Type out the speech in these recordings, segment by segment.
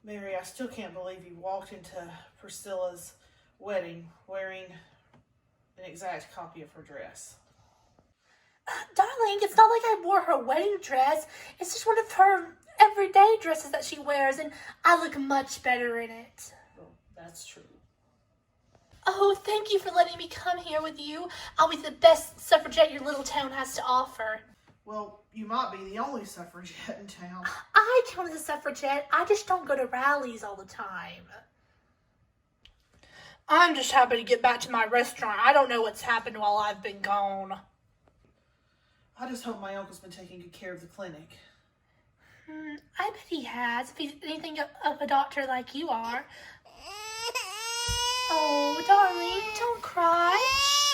Mary, I still can't believe you walked into Priscilla's wedding wearing an exact copy of her dress. Darling, it's not like I wore her wedding dress. It's just one of her everyday dresses that she wears, and I look much better in it. Well, that's true. Oh, thank you for letting me come here with you. I'll be the best suffragette your little town has to offer. Well, you might be the only suffragette in town. I count as a suffragette. I just don't go to rallies all the time. I'm just happy to get back to my restaurant. I don't know what's happened while I've been gone. I just hope my uncle's been taking good care of the clinic. I bet he has, if he's anything of a doctor like you are. Oh, darling, don't cry.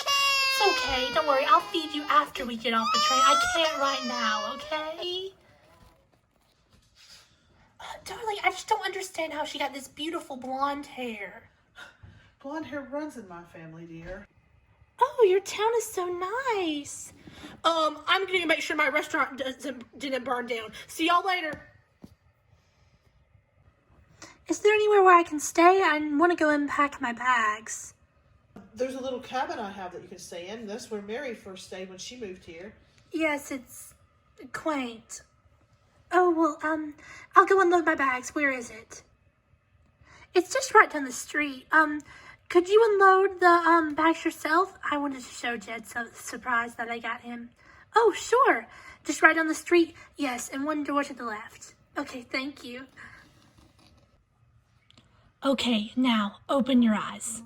It's okay, don't worry. I'll feed you after we get off the train. I can't right now, okay? Darling, I just don't understand how she got this beautiful blonde hair. Blonde hair runs in my family, dear. Oh, your town is so nice. I'm going to make sure my restaurant didn't burn down. See y'all later. Is there anywhere where I can stay? I want to go and pack my bags. There's a little cabin I have that you can stay in. That's where Mary first stayed when she moved here. Yes, it's quaint. Oh, well, I'll go unload my bags. Where is it? It's just right down the street. Could you unload the bags yourself? I wanted to show Jed so surprised that I got him. Oh, sure. Just right down the street. Yes, and one door to the left. Okay, thank you. Okay, now open your eyes.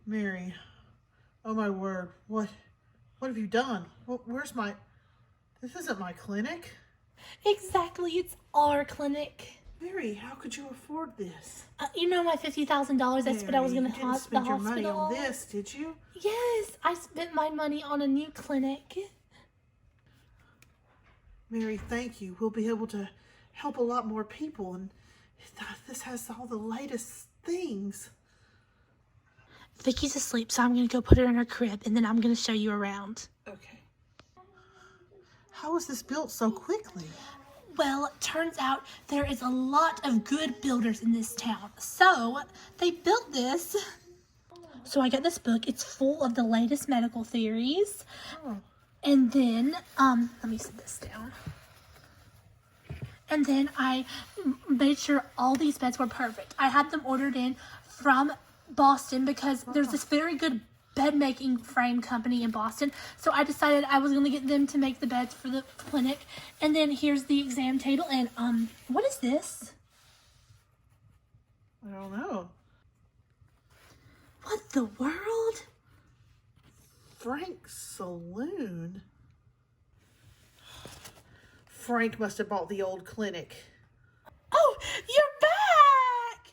Mary, oh my word, what have you done? Where's my, this isn't my clinic. Exactly, it's our clinic. Mary, how could you afford this? You know my $50,000, that's what I was going to you didn't the spend your hospital. money on this, did you? Yes, I spent my money on a new clinic. Mary, thank you. We'll be able to help a lot more people, and this has all the latest things. Vicky's asleep, so I'm going to go put her in her crib, and then I'm going to show you around. Okay. How was this built so quickly? Well, it turns out there is a lot of good builders in this town. So, they built this. So I got this book. It's full of the latest medical theories. Oh. And then, let me set this down. And then I made sure all these beds were perfect. I had them ordered in from Boston because there's this very good bed making frame company in Boston. So I decided I was going to get them to make the beds for the clinic. And then here's the exam table. And, what is this? I don't know. What the world? Frank's Saloon? Frank must have bought the old clinic. Oh, you're back!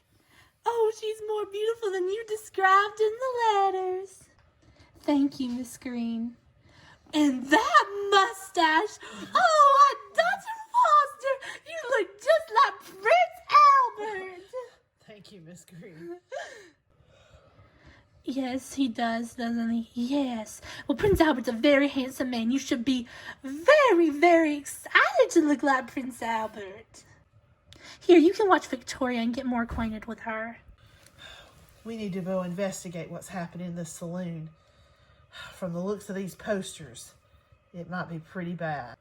Oh, she's more beautiful than you described in the letters. Thank you, Miss Green. And that mustache! Oh, Dr. Foster! You look just like Prince Albert! Thank you, Miss Green. Yes, he does, doesn't he? Yes. Well, Prince Albert's a very handsome man. You should be very, very excited to look like Prince Albert. Here, you can watch Victoria and get more acquainted with her. We need to go investigate what's happening in this saloon. From the looks of these posters, it might be pretty bad.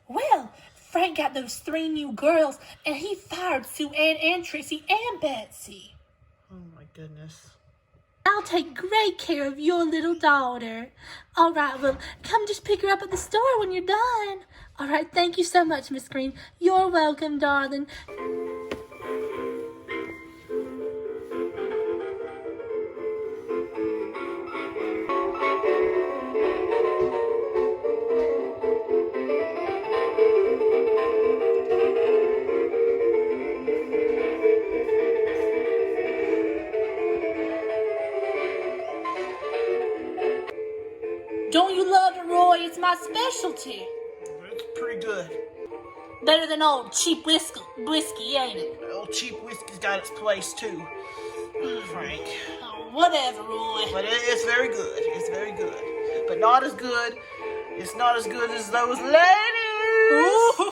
Well, Frank got those 3 new girls, and he fired Sue Ann and Tracy and Betsy. Oh my goodness. I'll take great care of your little daughter. All right, well, come just pick her up at the store when you're done. All right, thank you so much, Miss Green. You're welcome, darling. Don't you love it, Roy? It's my specialty. It's pretty good. Better than old cheap whiskey, ain't it? Well, cheap whiskey's got its place too, Frank. Oh, whatever, Roy. But it's very good. It's very good. But not as good. It's not as good as those ladies. Ooh,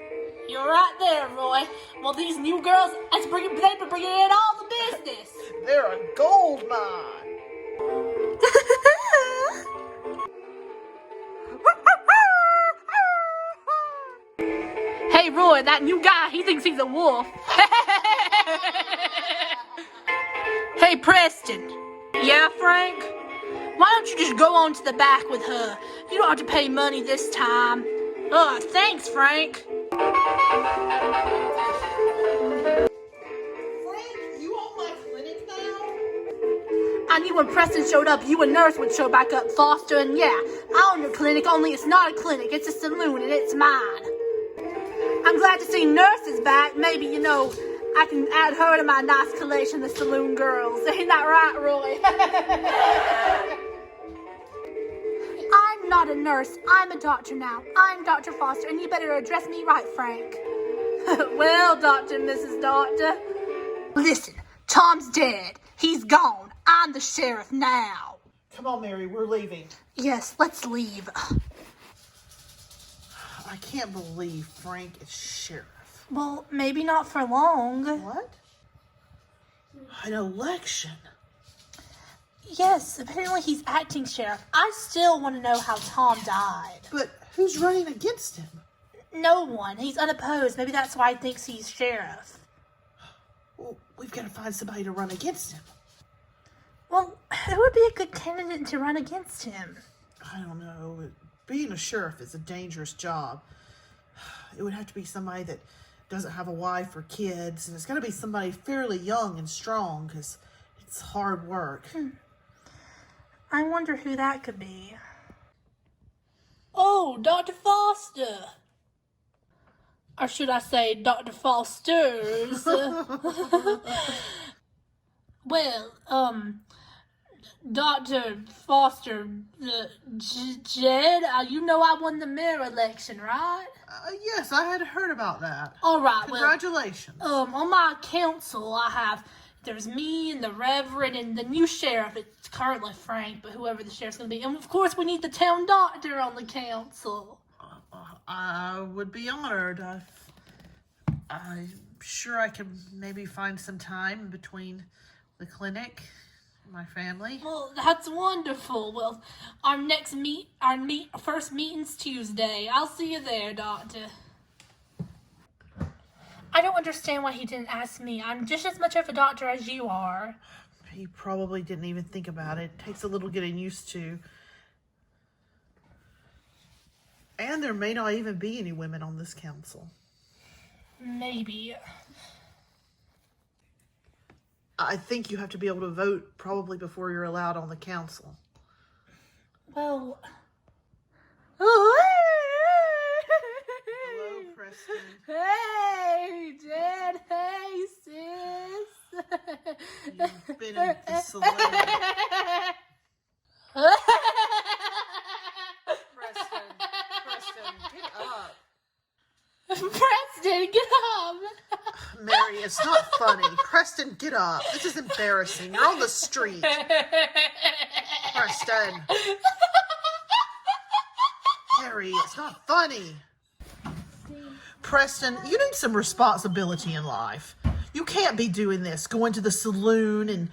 you're right there, Roy. Well, these new girls, they've been bringing in all the business. They're a gold mine. Hey, Roy, that new guy, he thinks he's a wolf. Hey, Preston. Yeah, Frank? Why don't you just go on to the back with her? You don't have to pay money this time. Oh, thanks, Frank. Frank, you own my clinic now? I knew when Preston showed up, you and Nurse would show back up, Foster, and yeah, I own your clinic, only it's not a clinic, it's a saloon, and it's mine. I'm glad to see Nurse is back. Maybe, I can add her to my nice collection of saloon girls. Ain't that right, Roy? I'm not a nurse. I'm a doctor now. I'm Dr. Foster, and you better address me right, Frank. Well, Dr. and Mrs. Doctor. Listen, Tom's dead. He's gone. I'm the sheriff now. Come on, Mary, we're leaving. Yes, let's leave. I can't believe Frank is sheriff. Well, maybe not for long. What? An election? Yes, apparently he's acting sheriff. I still want to know how Tom died. But who's running against him? No one. He's unopposed. Maybe that's why he thinks he's sheriff. Well, we've got to find somebody to run against him. Well, who would be a good candidate to run against him? I don't know. Being a sheriff is a dangerous job. It would have to be somebody that doesn't have a wife or kids, and it's got to be somebody fairly young and strong, because it's hard work. I wonder who that could be. Oh, Dr. Foster. Or should I say Dr. Foster's? Well, Dr. Foster, Jed, I won the mayor election, right? Yes, I had heard about that. All right, Congratulations. on my council, there's me and the Reverend and the new sheriff. It's currently Frank, but whoever the sheriff's going to be. And, of course, we need the town doctor on the council. I would be honored. I'm sure I can maybe find some time between the clinic and my family. Well, that's wonderful. Well, our first meeting's Tuesday. I'll see you there, Doctor. I don't understand why he didn't ask me. I'm just as much of a doctor as you are. He probably didn't even think about it. It takes a little getting used to. And there may not even be any women on this council. Maybe. I think you have to be able to vote probably before you're allowed on the council. Well... Hello, Preston. Hey, Dad. Hey, sis. You've been in the saloon. Preston, get up. Preston, get up. Mary, it's not funny. Preston, get up. This is embarrassing. You're on the street. Preston. Mary, it's not funny. Preston, you need some responsibility in life. You can't be doing this, going to the saloon and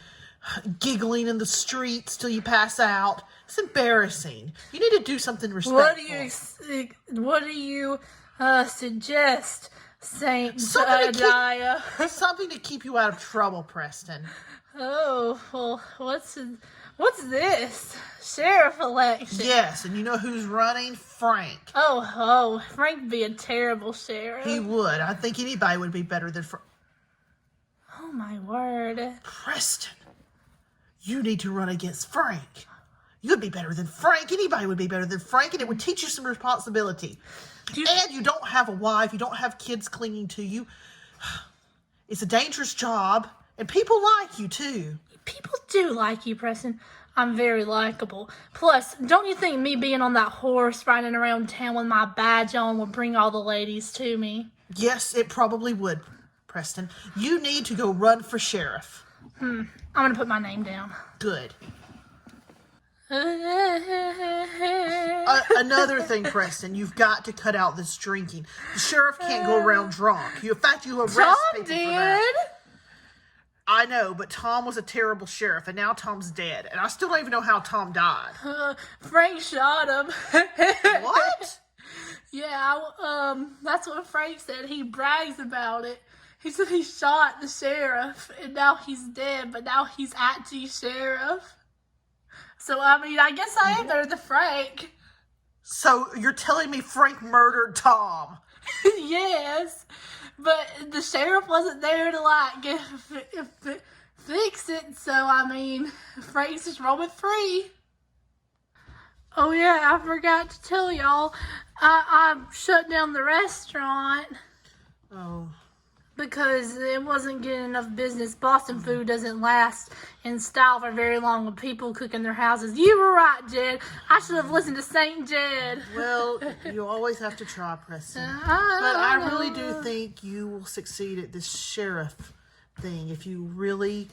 giggling in the streets till you pass out. It's embarrassing. You need to do something respectful. What do you suggest, Saint Jediah? Something to keep you out of trouble, Preston. Oh, well, what's this? Sheriff election. Yes, and you know who's running? Frank. Oh, Frank would be a terrible sheriff. He would. I think anybody would be better than Frank. Oh, my word. Preston, you need to run against Frank. You'd be better than Frank. Anybody would be better than Frank, and it would teach you some responsibility. And you don't have a wife. You don't have kids clinging to you. It's a dangerous job, and people like you, too. People do like you, Preston. I'm very likable. Plus, don't you think me being on that horse riding around town with my badge on would bring all the ladies to me? Yes, it probably would, Preston. You need to go run for sheriff. I'm going to put my name down. Good. Another thing, Preston, you've got to cut out this drinking. The sheriff can't go around drunk. In fact, you arrest Tom people did. for that. I know, but Tom was a terrible sheriff, and now Tom's dead. And I still don't even know how Tom died. Frank shot him. What? Yeah, that's what Frank said. He brags about it. He said he shot the sheriff, and now he's dead, but now he's acting sheriff. So, I mean, I guess I am better than Frank. So you're telling me Frank murdered Tom? Yes, but the sheriff wasn't there to, like, fix it, so, I mean, Frank's just roaming free. Oh, yeah, I forgot to tell y'all, I shut down the restaurant. Oh. Because it wasn't getting enough business. Boston food doesn't last in style for very long when people cook in their houses. You were right, Jed. I should have listened to St. Jed. Well, you always have to try, Preston. But I really do think you will succeed at this sheriff thing if you really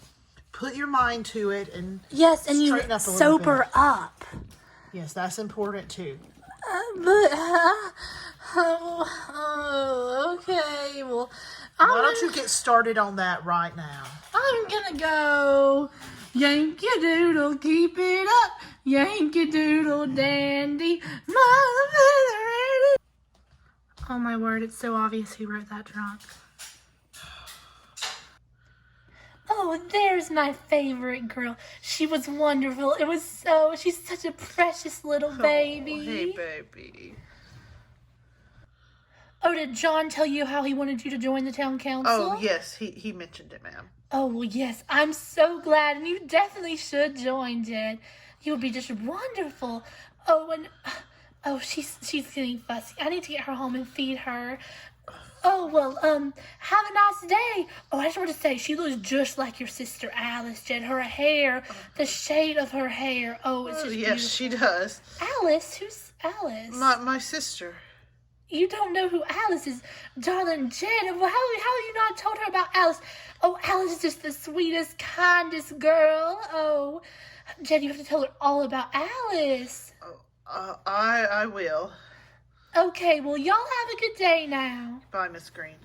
put your mind to it and yes, and you straighten up a little sober bit. up. Yes, that's important too. Okay, well, Why don't you get started on that right now? I'm gonna go Yankee Doodle, keep it up, Yankee Doodle dandy, oh my word, it's so obvious who wrote that drunk. Oh, there's my favorite girl. She was wonderful. She's such a precious little baby. Oh, hey, baby. Oh, did John tell you how he wanted you to join the town council? Oh, yes, he mentioned it, ma'am. Oh, well, yes, I'm so glad, and you definitely should join, Jed. You would be just wonderful. Oh, and, she's getting fussy. I need to get her home and feed her. Oh, well, have a nice day. Oh, I just want to say, she looks just like your sister Alice, Jed. Her hair, the shade of her hair. Oh, it's just yes, beautiful. she does. Alice? Who's Alice? My sister. You don't know who Alice is, darling Jed. Well, how have you not told her about Alice? Oh, Alice is just the sweetest, kindest girl. Oh, Jed, you have to tell her all about Alice. I will. Okay, well, y'all have a good day now. Bye, Miss Green.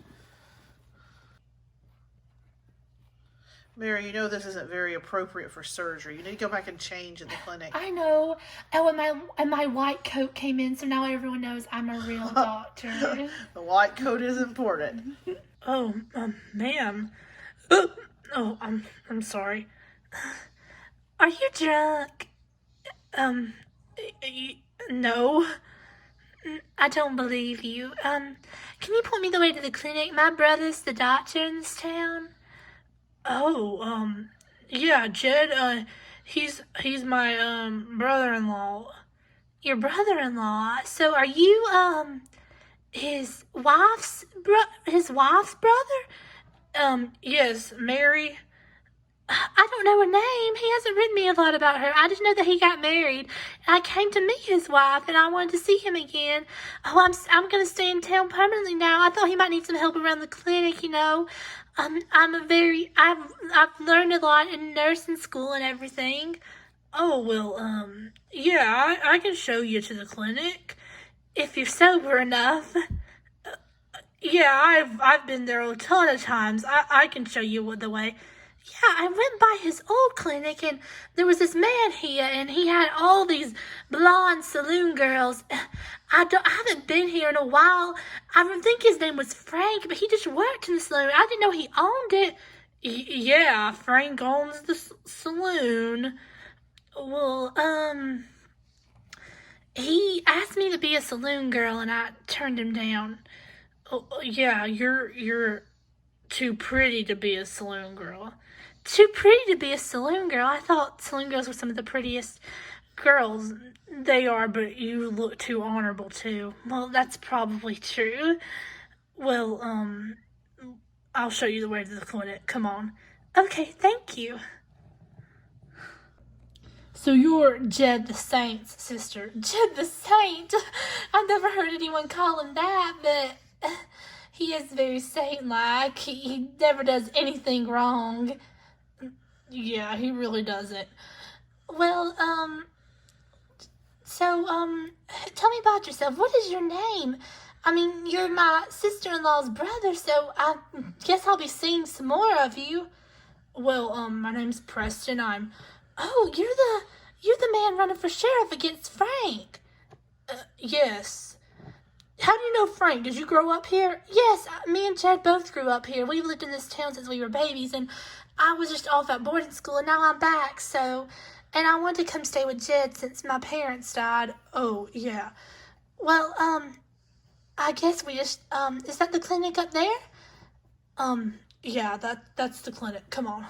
Mary, you know this isn't very appropriate for surgery. You need to go back and change in the clinic. I know. Oh, and my white coat came in, so now everyone knows I'm a real doctor. The white coat is important. Oh, ma'am. Oh, I'm sorry. Are you drunk? No. I don't believe you. Can you point me the way to the clinic? My brother's the doctor in this town. Oh, yeah, Jed, he's my, brother-in-law. Your brother-in-law? So are you, his wife's brother? Yes, Mary. I don't know her name. He hasn't written me a lot about her. I just know that he got married. And I came to meet his wife, and I wanted to see him again. Oh, I'm going to stay in town permanently now. I thought he might need some help around the clinic, you know. I've learned a lot in nursing school and everything. Oh, well, yeah, I can show you to the clinic if you're sober enough. Yeah, I've been there a ton of times. I can show you the way. Yeah, I went by his old clinic, and there was this man here, and he had all these blonde saloon girls. I haven't been here in a while. I think his name was Frank, but he just worked in the saloon. I didn't know he owned it. Yeah, Frank owns the saloon. Well, he asked me to be a saloon girl, and I turned him down. Oh, yeah, you're too pretty to be a saloon girl. Too pretty to be a saloon girl? I thought saloon girls were some of the prettiest girls. They are, but you look too honorable, too. Well, that's probably true. Well, I'll show you the way to the clinic. Come on. Okay, thank you. So you're Jed the Saint's sister. Jed the Saint? I've never heard anyone call him that, but he is very saint-like. He never does anything wrong. Yeah, he really doesn't. Well, So, tell me about yourself. What is your name? I mean, you're my sister-in-law's brother, so I guess I'll be seeing some more of you. Well, my name's Preston. Oh, you're the man running for sheriff against Frank. Yes. How do you know Frank? Did you grow up here? Yes, me and Chad both grew up here. We've lived in this town since we were babies, and I was just off at boarding school, and now I'm back, so... And I wanted to come stay with Jed since my parents died. Oh, yeah. Well, I guess we just, is that the clinic up there? Yeah, that's the clinic. Come on.